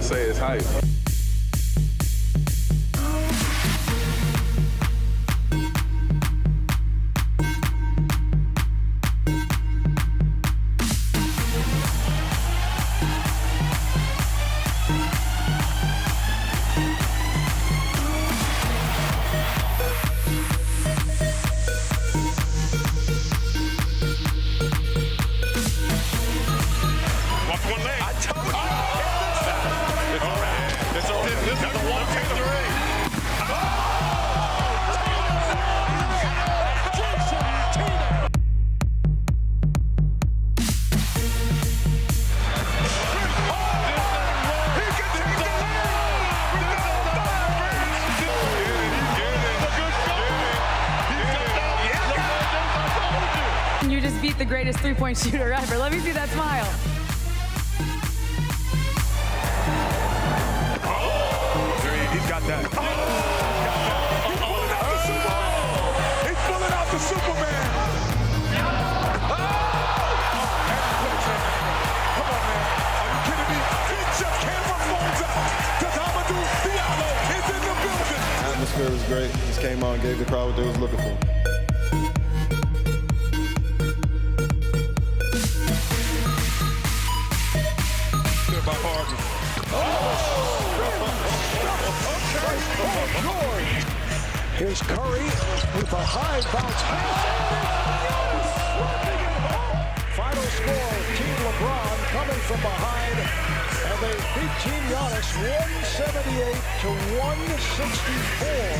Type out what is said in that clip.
say it's hype. You just beat the greatest three-point shooter ever. Let me see that smile. He's got that. He's pulling out the Superman. Come on, man. Are you kidding me? He just camera phones out because Amadou Diallo is in the building. The atmosphere was great. Just came on, gave the crowd what they was looking for. Here's Curry with a high bounce pass. Final score, Team LeBron coming from behind, and they beat Team Giannis 178 to 164.